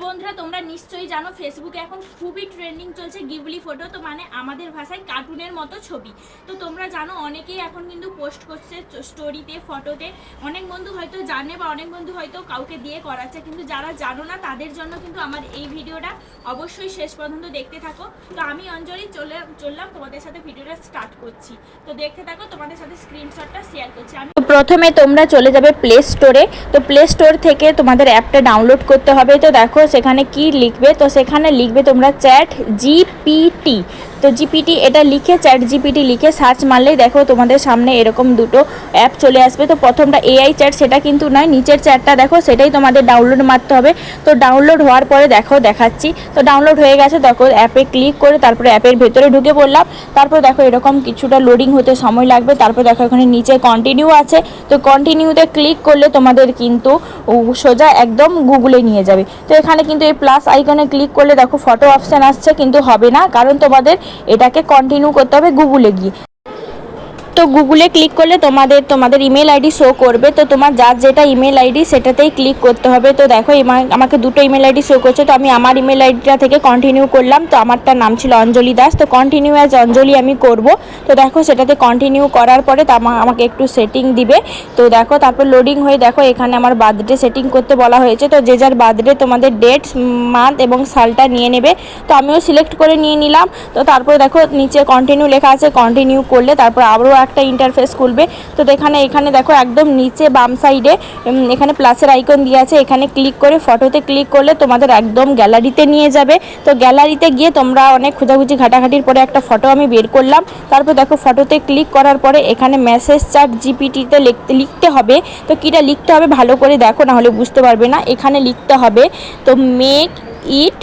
বন্ধুরা তোমরা নিশ্চয়ই জানো ফেসবুকে এখন খুবই ট্রেন্ডিং চলছে গিবলি ফটো, তো মানে আমাদের ভাষায় কার্টুনের মতো ছবি। তো তোমরা জানো অনেকেই এখন কিন্তু পোস্ট করছে স্টোরিতে, ফটোতে। অনেক বন্ধু হয়তো জানে বা অনেক বন্ধু হয়তো কাউকে দিয়ে করাচ্ছে, কিন্তু যারা জানো না তাদের জন্য কিন্তু আমার এই ভিডিওটা অবশ্যই শেষ পর্যন্ত দেখতে থাকো। তো আমি অঞ্জলি চললাম তোমাদের সাথে ভিডিওটা স্টার্ট করছি। তো দেখতে থাকো, তোমাদের সাথে স্ক্রিনশটটা শেয়ার করছি আমি। প্রথমে তোমরা চলে যাবে প্লে স্টোরে। তো প্লে স্টোর থেকে তোমাদের অ্যাপটা ডাউনলোড করতে হবে। তো দেখো সেখানে কি লিখবে, তো সেখানে লিখবে তোমরা চ্যাট জিপিটি। তো জিপিটি এটা লিখে, চ্যাট জিপিটি লিখে সার্চ মারলেই দেখো তোমাদের সামনে এরকম দুটো অ্যাপ চলে আসবে। তো প্রথমটা এআই চ্যাট, সেটা কিন্তু নয়, নিচের চ্যাটটা দেখো সেটাই তোমাদের ডাউনলোড মারতে হবে। তো ডাউনলোড হওয়ার পরে দেখো দেখাচ্ছি। তো ডাউনলোড হয়ে গেছে, দেখো অ্যাপে ক্লিক করে তারপরে অ্যাপের ভেতরে ঢুকে পড়লাম। তারপর দেখো এরকম কিছুটা লোডিং হতে সময় লাগবে। তারপর দেখো এখানে নিচে কন্টিনিউ আছে। তো কন্টিনিউতে ক্লিক করলে তোমাদের কিন্তু সোজা একদম গুগলে নিয়ে যাবে। তো এখানে কিন্তু এই প্লাস আইকনে ক্লিক করলে দেখো ফটো অপশান আসছে, কিন্তু হবে না, কারণ তোমাদের এটাকে কন্টিনিউ করতে হবে গুগলে গিয়ে। তো গুগলে ক্লিক করলে তোমাদের ইমেল আইডি শো করবে। তো তোমার যার যেটা ইমেল আইডি সেটাতেই ক্লিক করতে হবে। তো দেখো আমাকে দুটো ইমেল আইডি শো করছে, তো আমি আমার ইমেল আইডিটা থেকে কন্টিনিউ করলাম। তো আমারটার নাম ছিল অঞ্জলি দাস, তো কন্টিনিউ অ্যাজ অঞ্জলি আমি করব। তো দেখো সেটাতে কন্টিনিউ করার পরে আমাকে একটু সেটিং দিবে। তো দেখো তারপর লোডিং হয়ে দেখো এখানে আমার বার্থডে সেটিং করতে বলা হয়েছে। তো যে যার বার্থডে তোমাদের ডেট, মান্থ এবং সালটা নিয়ে নেবে। তো আমিও সিলেক্ট করে নিয়ে নিলাম। তো তারপরে দেখো নিচে কন্টিনিউ লেখা আছে, কন্টিনিউ করলে তারপর আবারও একটা ইন্টারফেস খুলবে। তো এখানে দেখো একদম নিচে বাম সাইডে এখানে প্লাসের আইকন দিয়ে আছে, এখানে ক্লিক করে ফটোতে ক্লিক করলে তোমাদের একদম গ্যালারিতে নিয়ে যাবে। তো গ্যালারিতে গিয়ে তোমরা অনেক খোঁজাখুঁজি ঘাটাঘাটির পরে একটা ফটো আমি বের করলাম। তারপর দেখো ফটোতে ক্লিক করার পরে এখানে মেসেজ চ্যাট জিপিটিতে লিখতে হবে। তো কীটা লিখতে হবে ভালো করে দেখো, না হলে বুঝতে পারবে না। এখানে লিখতে হবে তো মেক ইট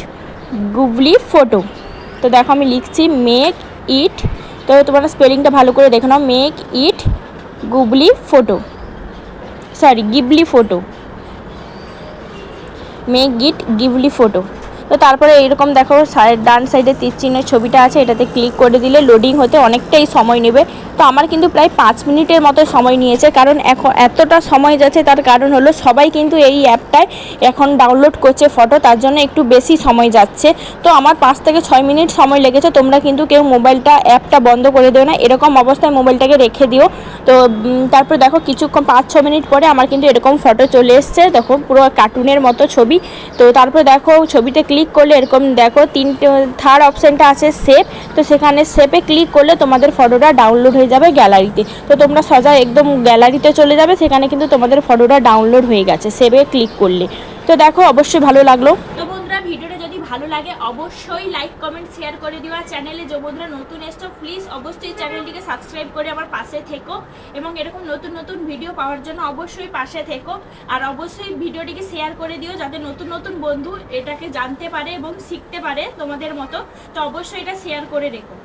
গুগলি ফটো। তো দেখো আমি লিখছি মেক ইট, তো তোমরা স্পেলিংটা ভালো করে দেখে নাও, make it googly photo, sorry Ghibli photo, make it Ghibli photo. তো তারপরে এইরকম দেখো ডান সাইডে তীর চিহ্নের ছবিটা আছে, এটাতে ক্লিক করে দিলে লোডিং হতে অনেকটাই সময় নেবে। তো আমার কিন্তু প্রায় 5 মিনিটের মতো সময় নিয়েছে, কারণ এখন এতটা সময় যাচ্ছে তার কারণ হলো সবাই কিন্তু এই অ্যাপটায় এখন ডাউনলোড করছে ফটো, তার জন্য একটু বেশি সময় যাচ্ছে। তো আমার 5 থেকে 6 মিনিট সময় লেগেছে। তোমরা কিন্তু কেউ অ্যাপটা বন্ধ করে দিও না, এরকম অবস্থায় মোবাইলটাকে রেখে দিও। তো তারপর দেখো কিছুক্ষণ 5-6 মিনিট পরে আমার কিন্তু এরকম ফটো চলে এসছে, দেখো পুরো কার্টুনের মতো ছবি। তো তারপরে দেখো ছবিতে ক্লিক করলে এরকম দেখো থার্ড অপশানটা আছে সেভ। তো সেখানে সেভে ক্লিক করলে তোমাদের ফটোটা ডাউনলোড হয়ে যাবে গ্যালারিতে। তো তোমরা সোজা একদম গ্যালারিতে চলে যাবে, সেখানে কিন্তু তোমাদের ফটোটা ডাউনলোড হয়ে গেছে সেভে ক্লিক করলে। তো দেখো অবশ্যই ভালো লাগলো। তো বন্ধুরা ভিডিওটা যদি ভালো লাগে অবশ্যই লাইক কমেন্ট শেয়ার করে দিও। আর চ্যানেলে যে বন্ধুরা নতুন এসছো প্লিজ অবশ্যই চ্যানেলটিকে সাবস্ক্রাইব করে আমার পাশে থেকো, এবং এরকম নতুন নতুন ভিডিও পাওয়ার জন্য অবশ্যই পাশে থেকো। আর অবশ্যই ভিডিওটিকে শেয়ার করে দিও যাতে নতুন নতুন বন্ধু এটাকে জানতে পারে এবং শিখতে পারে তোমাদের মতো। তো অবশ্যই এটা শেয়ার করে রেখো।